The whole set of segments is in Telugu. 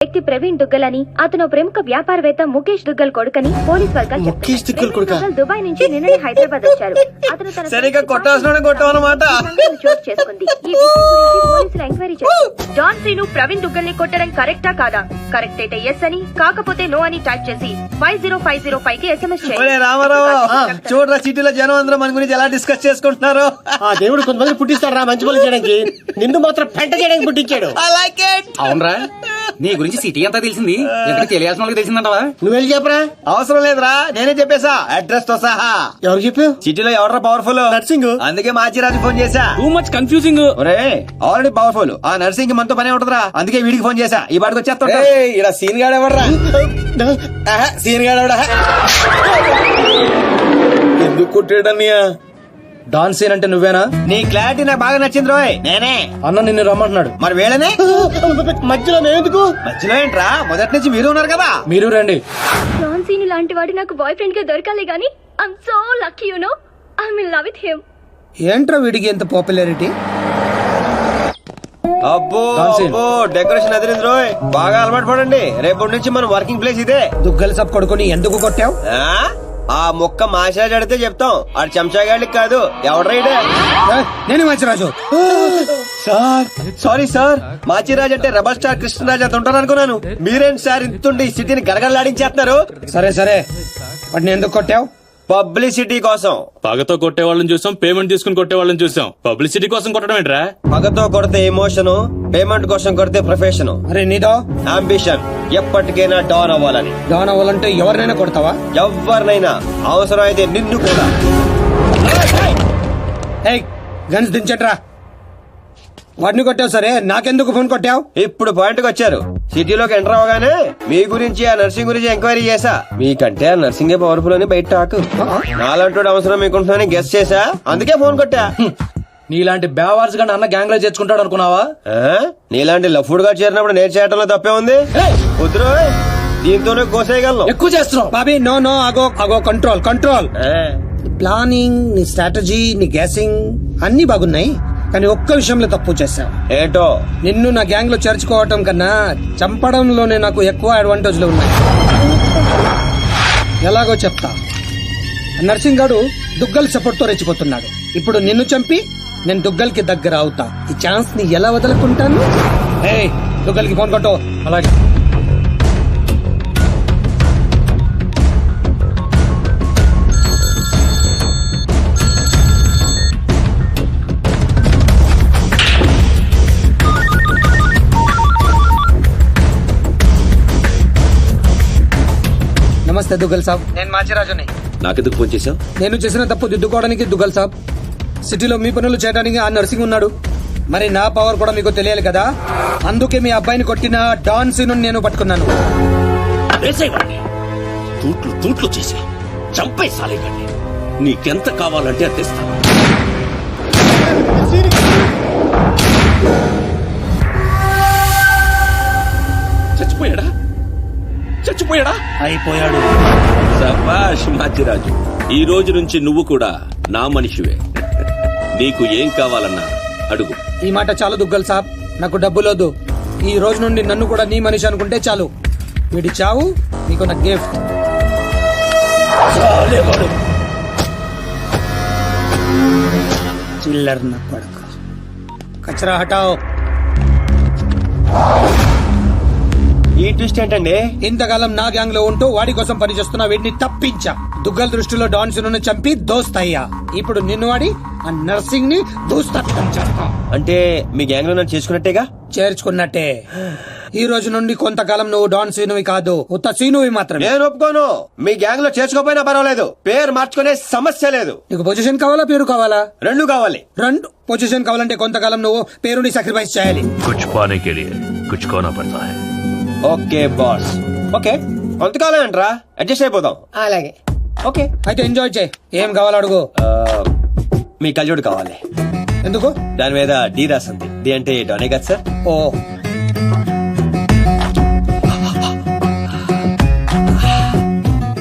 వ్యక్తి ప్రవీణ్ దుగ్గల్ అని అతను ప్రముఖ వ్యాపారవేత్త ముఖేష్ దుగ్గల్ కొడుకని పోలీస్ వర్గాలు చెప్తున్నారు. దుబాయ్ నుంచి నిన్ననే హైదరాబాద్ వచ్చారు. అతను తన చోటు చేసుకుంది. ఈ విషయం గురించి పోలీసులు ఎంక్వైరీ చేశారు. జాన్ శ్రీను ప్రవీణ్ దుగ్గల్ ని కొట్టడం కరెక్టా కాదా? కరెక్ట్ అయితే ఎస్ అని, కాకపోతే నో అని టైప్ చేసి 50505 కి SMS చేయండి. చూడరా సిటీలో జనం అందరూ మన గురించి ఎలా డిస్కస్ చేసుకుంటున్నారు. దేవుడు కొంతమంది పుట్టిస్తారా మంచి పనులు చేయడానికి, నిన్ను మాత్రం పెంట చేయడానికి పుట్టించాడు. అవునరా, నీ గురించి సిటీ అంతా తెలిసింది. ఎక్కడికి తెలియాల్సిన వాళ్ళకి తెలిసిందంటవా? నువ్వు వెళ్ళి చెప్పరా. అవసరం లేదురా, నేనే చెప్పేశా అడ్రస్ తో సహా. ఎవరు చెప్పావు? సిటీలో ఎవడరా పవర్ఫుల్? నర్సింగ్. అందుకే మాచిరాజు ఫోన్ చేశా. Too much confusing. Already powerful ఆ నర్సింగ్ మనతో పనే ఉంటదిరా, అందుకే వీడికి ఫోన్ చేశా. ఈ బాడికి వచ్చేస్తా. ఇలా సీన్ గాడు ఎవడరా? సీన్ గాడు ఎవడా? ఎందుకు కొట్టాడన్నయ్యా? డాన్ సీన్ అంటే నువ్వేనా? నీ క్లారిటీ నాకు బాగా నచ్చింది రోయ్. నేనే. అన్న నిన్ను రమ్మంటున్నాడు. మరి వేళనే మధ్యలో నేందుకు? మధ్యలో ఏంట్రా, మొదటి నుంచి మీరు ఉన్నారు కదా. మీరు రండి. జాన్ శ్రీను లాంటి వాడు నాకు బాయ్ ఫ్రెండ్ గా దొరకాలి గానీ I'm so lucky, you know. I will love with him. ఏంట్రా వీడికి ఎంత పాపులారిటీ? అబ్బో అబ్బో, డెకరేషన్ అదిరింది రోయ్. బాగా అలవాటు పడండి. రేపటి నుంచి మన వర్కింగ్ ప్లేస్ ఇదే. దుగ్గల సబ్ కొడుకుని ఎందుకు కొట్టావు? ఆ మొక్క మాసాజ్ అడితే చెప్తాం. ఆడు చెంచాగాళ్ళకి కాదు. ఎవడ్రైడే? నేను Manchiraju. Sir sorry sir, Machiraj అంటే రెబల్ స్టార్ కృష్ణరాజ్ అంత ఉంటారు అనుకున్నాను. మీరేంటి సార్ ఇంతుండి ఈ సిటీని గడగడలాడించేస్తున్నారు? సరే సరే, వాటిని ఎందుకు కొట్టావు? పబ్లిసిటీ కోసం. పగతో కొట్టే వాళ్ళని చూసాం, పేమెంట్ తీసుకుని కొట్టే వాళ్ళని చూసాం. పబ్లిసిటీ కోసం కొట్టడం ఏంట్రా? పగతో కొడితే ఎమోషన్, పేమెంట్ కోసం కొడితే ప్రొఫెషన్, అరే నీదో అంబిషన్. ఎప్పటికైనా డాన్ అవ్వాలని. డాన్ అవ్వాలంటే ఎవరినైనా కొడతావా? ఎవరినైనా, అవసరం అయితే నిన్ను కూడా. ఏయ్, గన్స్ దించట్రా. వాడిని కొట్టావు సరే, నాకెందుకు ఫోన్ కొట్టావు? ఇప్పుడు పాయింట్కి వచ్చారు. సిటీలోకి ఎంటర్ అవగానే మీ గురించి ఆ నర్సింగ్ గురించి ఎంక్వైరీ చేశా. మీకంటే ఆ నర్సింగే పవర్ఫుల్ అని బయట టాక్. నాలంటూ అవసరం మీకుంటున్నా గెస్ట్ చేశా, అందుకే ఫోన్ కొట్టా. నీలాంటి బేవార్స్ గా అన్న గ్యాంగ్ లో చేర్చుకుంటాడు అనుకున్నావా? నీలాంటి లఫ్డ్ గా చేరినప్పుడు నేను చేయటంలో తప్పే ఉంది. కుదురు, దీంతోనే కోసేయగలను. ఎక్కువ చేస్తున్నావు బాబీ. నో నో, అగో అగో, కంట్రోల్ కంట్రోల్. ప్లానింగ్, నీ స్ట్రాటజీ, నీ గ్యాసింగ్ అన్ని బాగున్నాయి, కానీ ఒక్క విషయంలో తప్పు చేశావు. ఏంటో? నిన్ను నా గ్యాంగ్ లో చేర్చుకోవటం కన్నా చంపడంలోనే నాకు ఎక్కువ అడ్వాంటేజ్లు ఉన్నాయి. ఎలాగో చెప్తా. నర్సింగ్ గాడు దుగ్గల్ సపోర్ట్ తో రెచ్చిపోతున్నాడు. ఇప్పుడు నిన్ను చంపి నేను దుగ్గల్ కి దగ్గర అవుతా. ఈ ఛాన్స్ ని ఎలా వదులుకుంటాను? ఏయ్, దుగ్గల్ కి ఫోన్ కొట్టు. అలాగే. నమస్తే దుగ్గల్ సాబ్, నేను మాచిరాజుని. నాకెందుకు ఫోన్ చేశావు? నేను చేసిన తప్పు దిద్దుకోవడానికి దుగ్గల్ సాబ్. సిటీలో మీ పనులు చేయడానికి ఆ నర్సింగ్ ఉన్నాడు. మరి నా పవర్ కూడా మీకు తెలియాలి కదా. అందుకే మీ అబ్బాయిని కొట్టిన డాన్ సీను నేను పట్టుకున్నాను. తూట్లు తూట్లు చేసి చంపేసాలేకండి. నీకెంత కావాలంటే అంత ఇస్తాను. చచ్చిపోయాడా? చచ్చిపోయాడా? అయిపోయాడు. శభాష్ మాచిరాజు, ఈ రోజు నుంచి నువ్వు కూడా నా మనిషివే. నీకు ఏం కావాలన్నా అడుగు. ఈ మాట చాలు దుగ్గల్ సాబ్, నాకు డబ్బులోదు. ఈ రోజు నుండి నన్ను కూడా నీ మనిషి అనుకుంటే చాలు. వీడి చావు నీకు నా గిఫ్ట్. చిల్లర్ నా కొడక. కచరా హటాओ. ఈ ట్విస్ట్ ఏంటండి? ఇంతకాలం నా గ్యాంగ్ లో ఉంటూ వాడి కోసం పనిచేస్తున్నా వీడిని తప్పించా. దుగ్గల్ దృష్టిలో డాన్ సీనుని చంపి దోస్తయ్యా. ఇప్పుడు నిన్ను వాడి ఆ నర్సింగ్ ని దూస్తత్వం చేస్తా. అంటే మీ గ్యాంగ్ లో నన్ను చేసుకున్నట్టేగా? చేర్చుకున్నట్టే. ఈ రోజు నుండి కొంతకాలం నువ్వు డాన్ సీనువి కాదు, ఉత్త సీనువి మాత్రమే. నేను ఒప్పుకోను. మీ గ్యాంగ్ లో చేసుకోపోయినా పర్వాలేదు, పేరు మార్చుకునే సమస్య లేదు. నీకు పొజిషన్ కావాలా, పేరు కావాలా? రెండు కావాలి. రెండు. పొజిషన్ కావాలంటే కొంతకాలం నువ్వు పేరుని సాక్రిఫైస్ చేయాలి. कुछ पाने के लिए कुछ खोना पड़ता है. Okay boss. ఓకే, కొంతకాలం అంటరా, అడ్జస్ట్ అయిపోదాం. అలాగే. ఓకే, అయితే ఎంజాయ్ చేయి. ఏం కావాలో అడుగు. మీ కళ్ళజోడు కావాలి. ఎందుకు? దాని మీద డి రాసింది. డి అంటే డోనే కదా సార్? ఓ,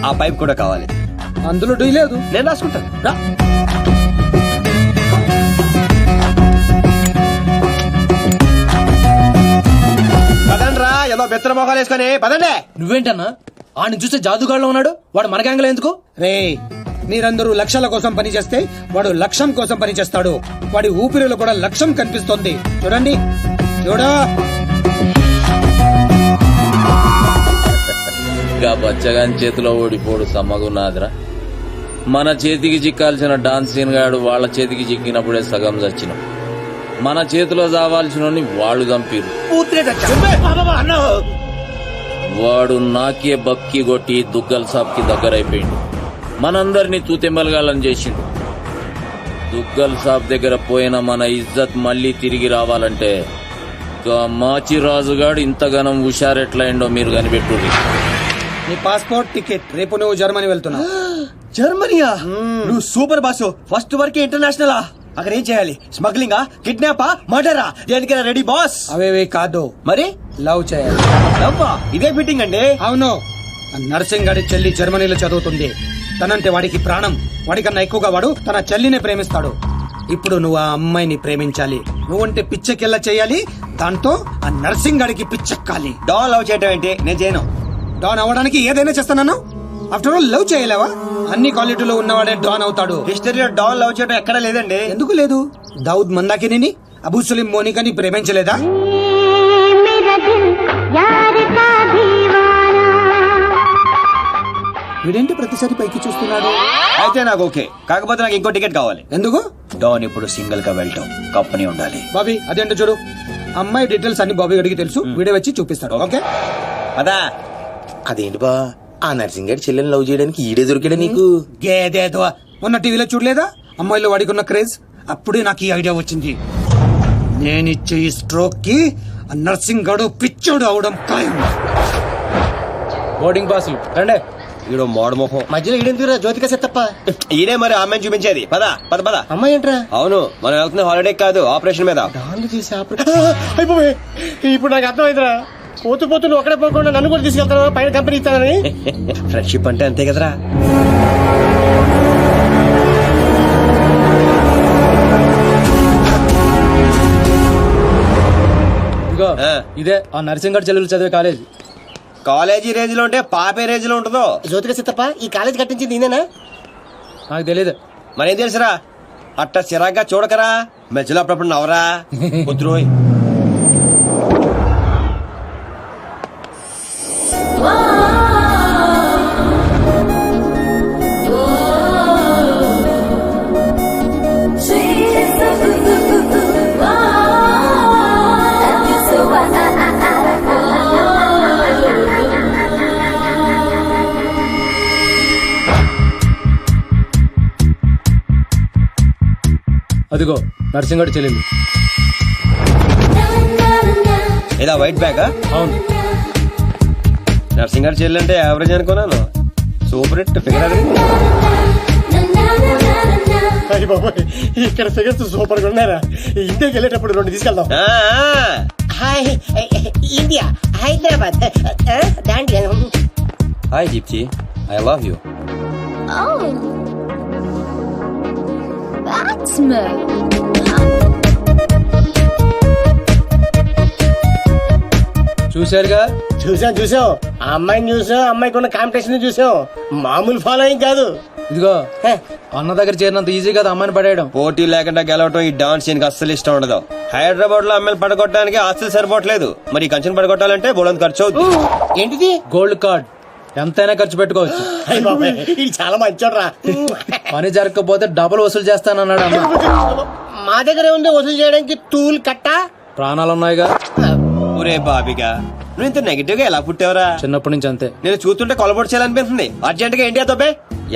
ఆ పైప్ కూడా కావాలి. అందులో డీ లేదు. నేను రాసుకుంటాను. రా. పదండ్రా, ఏదో బెత్తర మొఖాలు వేసుకొని పదండి. నువ్వేంటన్నా ఆయన చూస్తే జాదుగాడులో ఉన్నాడు, వాడు మన గ్యాంగ్లో ఎందుకు? రే మీరందరూ లక్ష్యాల కోసం పనిచేస్తే వాడు లక్ష్యం కోసం పనిచేస్తాడు. వాడి ఊపిరిలో కూడా లక్ష్యం కనిపిస్తోంది. చూడండి చూడా. ఇంకా బచ్చగాని చేతిలో ఓడిపోడు సమ్మగున్నాదిరా. మన చేతికి చిక్కాల్సిన డాన్స్ సీన్ గాడు వాళ్ళ చేతికి చిక్కినప్పుడే సగం చచ్చినాం. మన చేతిలో చావాల్సిన వాళ్ళు చంపిరు. వాడు నాకే బక్కి కొట్టి దుగ్గల్ సాబ్ కి దగ్గరైపోయిండు. మనందరినీ తూతెంబలగాలని చేసిండు. దుగ్గల్ సాబ్ దగ్గర పోయిన మన ఇజ్జత్ మళ్ళీ తిరిగి రావాలంటే మాచిరాజుగాడు ఇంతగానం హుషారెట్లయిండో మీరు కనిపెట్టుర్రి. నీ పాస్పోర్ట్ టికెట్, రేపు నువ్వు జర్మనీ వెళ్తున్నావు. జర్మనీయా? నువ్వు సూపర్ బాసు. ఫస్ట్ వరకే ఇంటర్నేషనలా? అక్కడ ఏం చేయాలి? స్మగ్లింగా, కిడ్నాపా, మర్డరా? దేనికైనా రెడీ బాస్. అవేవే కాదు, మరి లవ్ చేయాలి. లవ్వా? ఇదే ఫిట్టింగ్ అండి. అవును, నర్సింగ్ గారి చెల్లి జర్మనీలో చదువుతుంది. తనంటే వాడికి ప్రాణం. వాడికన్నా ఎక్కువగా వాడు తన చెల్లిని ప్రేమిస్తాడు. ఇప్పుడు నువ్వు ఆ అమ్మాయిని ప్రేమించాలి. నువ్వంటే పిచ్చెకెళ్ళ చేయాలి. దాంతో ఆ నర్సింగ్ గాడికి పిచ్చెక్కాలి. డాన్ లవ్ చేయటం ఏంటి? నేను చేయను. డాన్ అవ్వడానికి ఏదైనా చేస్తాను. ఆఫ్టర్ ఆల్ లవ్ చేయలేవా? అన్ని క్వాలిటీలో ఉన్నవాడే డాన్ అవుతాడు. హిస్టరీలో డాన్ లవ్ చేయడం ఎక్కడా లేదండి. ఎందుకు లేదు? దావుద్ మందాకిని, అబూ సలీం మోనికాని ప్రేమించలేదా? వీడేంటి ప్రతిసారి పైకి చూస్తున్నాడు? అయితే నాకు ఓకే. కాకపోతే నాకు ఇంకో టికెట్ కావాలి. ఎందుకు? డాన్ ఇప్పుడు సింగిల్ గా వెళ్ళటం, కంపెనీ ఉండాలి. బాబీ అదేంటో చూడు. అమ్మాయి డీటెయిల్స్ అన్ని బాబీ గడికి తెలుసు. వీడే వచ్చి చూపిస్తాడు. ఓకే అదా? అదేంటి బా, ఆ నర్సింగ్ గారి చెల్లెని లవ్ చేయడానికి ఈడే దొరికాడా నీకు? గేదేదో మొన్న టీవీలో చూడలేదా అమ్మాయిలో వాడికి ఉన్న క్రేజ్? అప్పుడే నాకు ఈ ఐడియా వచ్చింది. నేనిచ్చే ఈ స్ట్రోక్ కి ఆ నర్సింగ్ గడు పిచ్చోడు అవడం ఖాయం. బోర్డింగ్ పాసులు రండే. ఈడో మోడ మొహం. మధ్యలో ఈడెందుకురా జ్యోతిక సెత్తప్ప? ఈడే మరి అమ్మాయిని చూపించేది. పద పద పద. అమ్మాయి ఏంట్రా? అవును, మనం వెళ్తున్న హాలిడే కాదు, ఆపరేషన్ మీద. అయిపోయి ఇప్పుడు నాకు అర్థమైందిరా. పోతూ పోతూ నువ్వు ఒక్కడే పోకుండా నన్ను కూడా తీసుకెళ్తాను, పైన కంపెనీ ఇస్తానని. ఫ్రెండ్షిప్ అంటే అంతే కదరా. ఇదిగో ఆ. ఇదే ఆ నర్సింగ్ గారి చెల్లెలు చదివే కాలేజ్. కాలేజీ రేంజ్ లో ఉంటే పాపే రేంజ్ లో ఉంటుందో. జ్యోతిక సెత్తప్ప ఈ కాలేజ్ కట్టించింది నేనేనా? నాకు తెలియదు. మరేం తెలుసురా? అట్ట చిరాగ్గా చూడకరా. మధ్యలో అప్పుడప్పుడు నవరా. కుదురోయ్. అదిగో నర్సింగ్ గారి చెల్లెలు. ఇలా వైట్ బ్యాగ్. అవును, నర్సింగ్ గారి చెల్లి అంటే యావరేజ్ అనుకున్నాను. సూపర్ హిట్ ఫిగర్ అది. అయ్య బాబోయ్, ఇక్కడ ఫిగర్స్ సూపర్ గా ఉన్నారా? ఇండియాకి వెళ్ళేటప్పుడు 2 తీసుకెళ్దాం. Hi India, Hyderabad. Dandiya. Hi Deepti, I love you. Oh, that's me. చూశారుగా. చూసాం. ఆ అమ్మాయిని చూసాం, అమ్మాయికి ఉన్న కాంపిటీషన్ చూసాం. మామూలు ఫాలోయింగ్ కాదు. ఇదిగో అన్న దగ్గర చేరినంత ఈజీ కదా అమ్మాయిని పడేయడం. పోటీ లేకుండా గెలవటం ఈ డాన్స్ సీన్ కి అస్సలు ఇష్టం ఉండదు. హైదరాబాద్ లో అమ్మాయిలు పడగొట్టడానికి ఆస్తులు సరిపోవట్లేదు. మరి ఈ కంచెని పడగొట్టాలంటే బోళంత ఖర్చు అవుతుంది. ఏంటిది? గోల్డ్ కార్డ్ ఎంతైనా ఖర్చు పెట్టుకోవచ్చు. అయ్య బాబాయ్, ఇది చాలా మంచోడ్రా. పని జరగకపోతే డబుల్ వసూలు చేస్తానన్నాడు అన్న. మా దగ్గర ఉంది వసూలు చేయడానికి టూల్ కట్ట. ప్రాణాలున్నాయిగా. ఒరే బాబిగా, నువ్వు ఇంత నెగిటివ్ గా ఎలా పుట్టావరా? చిన్నప్పటి నుంచి అంతే. నేను చూస్తుంటే కొలబొట్టు చేయాలనిపిస్తుంది. అర్జెంట్ గా ఏంటి అతోపే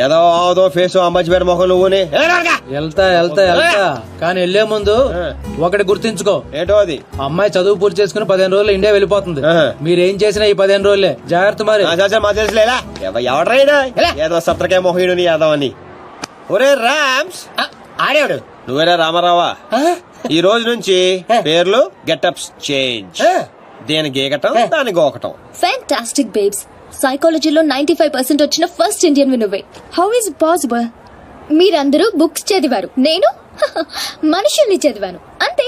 ఏదో ఆదో ఫేస్ అమ్మాయి మొహం నువ్వునే. వెళ్తా కానీ వెళ్లే ముందు ఒకటి గుర్తించుకో. ఏంటో అది? అమ్మాయి చదువు పూర్తి చేసుకుని 15 రోజులు ఇండియా వెళ్ళిపోతుంది. మీరేం చేసినా ఈ 15 రోజులే జాగ్రత్త. మరి మా తెలుసులేలా ఎవడరా ఏదో సత్రకాయ మొహీడు ఏదో అని. ఒరే రామ్స్, ఆడేవాడు నువ్వేరా రామారావా? ఈ రోజు నుంచి పేర్లు గెటప్స్ చేంజ్. దేని గీకటం, దాని గోకటం. Fantastic babes. సైకాలజీలో 95% వచ్చిన ఫస్ట్ ఇండియన్ నువ్వే. How is possible? మీరందరూ బుక్స్ చదివారు, నేను మనుషుల్ని చదివాను. అంతే.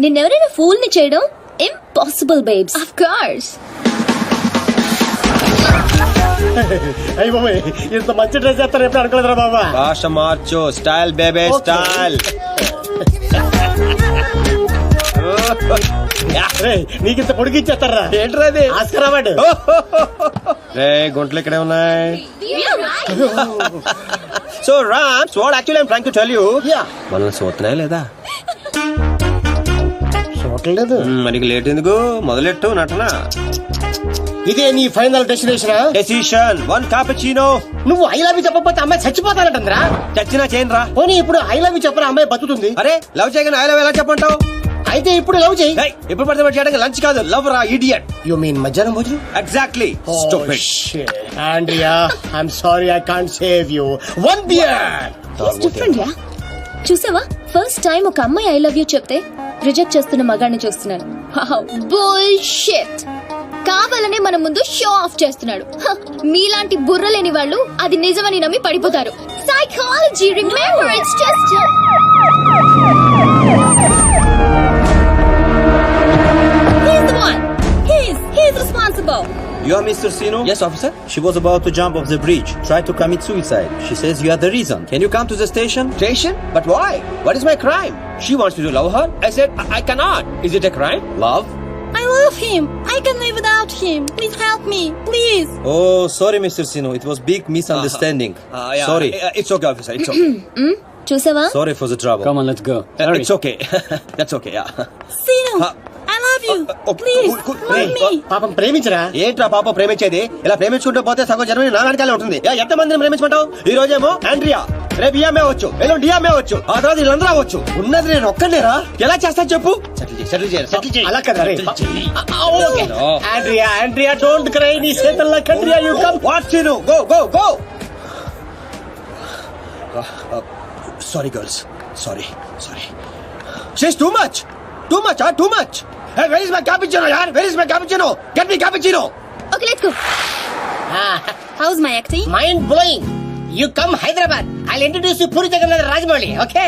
నిన్నెవరైనా ఫూల్ ని చేయడం ఇంపాసిబుల్ బేబ్స్. Of course. అయ్యి బాబాయ్ ఇంత మంచి డ్రెస్ చేస్తారు ఎప్పుడు అనుకోలేదురా బాబా. భాష మార్చు, స్టైల్ బేబే స్టైల్. రేయ్, నీకింత పొడిగి ఇచ్చేస్తారా? ఏంట్రా అది? Oscar award. రే గుంటలు ఇక్కడే ఉన్నాయి. So Ram, what actually I'm trying to tell you, మనల్ని చూస్తున్నాయా లేదా? చూడలేదు. మరి లేట్ ఎందుకు, మొదలెట్టు నటన. ఇదే నీ ఫైనల్ డెస్టినేషన్? Decision 1 cappuccino. నువ్వు ఐ లవ్ యూ చెప్పకపోతే అమ్మాయి చచ్చిపోతానంటుందిరా. చచ్చినా చేయను రా. పోనీ ఇప్పుడు ఐ లవ్ యూ చెప్పిన అమ్మాయి బతుకుతుంది. అరే లవ్ చేయగానే ఐ లవ్ ఎలా చెప్పంటావు? అయితే ఇప్పుడు లవ్ చేయి. ఇప్పుడు పడితే చేయడానికి లంచ్ కాదు, లవ్ రా ఇడియట్. యు మీన్ మధ్యాహ్నం భోజనం? Exactly. Andrea, I'm sorry, I can't save you. 1 beer. Different yeah. చూసావా, ఫస్ట్ టైం ఒక అమ్మాయి ఐ లవ్ యూ చెప్తే రిజెక్ట్ చేస్తున్న మగాడిని చూస్తున్నాను. బుల్షిట్. కావాలనే మన ముందు షో ఆఫ్ చేస్తున్నాడు. హ, మీలాంటి బుర్ర లేని వాళ్ళు అది నిజమని నమ్మి పడిపోతారు. Psychology, remember, it's just he's responsible. You are Mr. Sino? Yes, officer. She was about to jump off the bridge, tried to commit suicide. She says you are the reason. Can you come to the station? Station? But why? What is my crime? She wants me to love her. I said I cannot. Is it a crime? Love? I love him. I can live without him. Please help me, please. Oh, sorry, Mr. Sino. It was big misunderstanding. Yeah, Sorry. It's okay, officer. It's okay. చూసావా? Sorry for the trouble. Come on, let's go. It's okay. That's okay. Yeah. Sino, I love you. Please, help me. పాపం ప్రేమించరా. ఏంట్రా పాప ప్రేమించేది? ఇలా ప్రేమించుకుంటూ పోతే సగం జర్మనీ నా వెనకాలే ఉంటుంది. ఎంత మందిని ప్రేమించమంటావు? ఈ రోజేమో ఆండ్రియా, రేపు ఈఎంఏ వచ్చు, ఎల్లుండి డిఎంఏ వచ్చు, ఆ తర్వాత వీళ్ళందరూ అవ్వచ్చు. ఉన్నది నేను ఒక్కనేరా. ఎలా చేస్తా చెప్పు? సెటిల్ చేయి. అలా కదా రే. Andrea, Andrea, don't cry. నీ చేతల్లో కండ్రియా, you come. What scene? Go. Sorry girls. Sorry. She's too much. Too much. Hey, where is my cappuccino, yaar? Where is my cappuccino? Get me cappuccino. Okay, let's go. How's my acting? Mind blowing. You come Hyderabad. I'll introduce you Puri Jagannadh Rajamouli. Okay.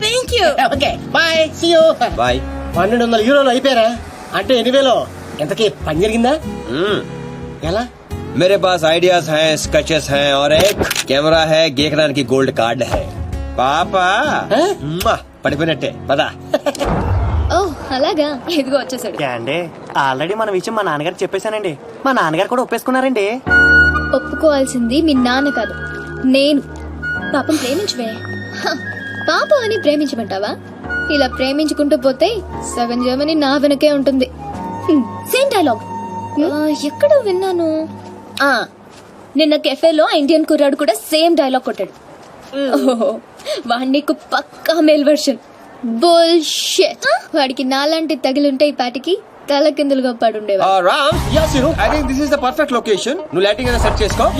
Thank you. Okay bye, see you. Bye. 1200 యూరోలు అయిపోయారా? అంటే 8,000. ఎంతకీ పని జరిగిందా? ఎలా? मेरे पास आइडियाज हैं, स्केचेस हैं और एक कैमरा है, गेकरान की गोल्ड कार्ड है. పాపా పడిపోయినట్టే పదా. ఓ అలాగా, ఇదిగో వచ్చేసాడు. అండి ఆల్రెడీ మన విషయం మా నాన్నగారు చెప్పేశానండి. మా నాన్నగారు కూడా ఒప్పేసుకున్నారండి. ఒప్పుకోవాల్సింది మీ నాన్న కాదు, నేను. పాపం ప్రేమించవే. హ, పాపం అని ప్రేమించమంటావా? ఇలా ప్రేమించుకుంటూ పోతే సగం జర్మనీ నా వెనకే ఉంటుంది. సేమ్ డైలాగ్ ఎక్కడో విన్నాను. నిన్న కెఫేలో ఇండియన్ కుర్రాడు కూడా సేమ్ డైలాగ్ కొట్టాడు. వాడి నీకు పక్కా మేల్ వర్షన్. బుల్షిట్. వాడికి నాలాంటి తగిలింటే ఈ పాటికి తల కిందులుగా పడుండేవా. Ram, I think this is the perfect location. నువ్వు లైటింగ్ సెట్ చేసుకో.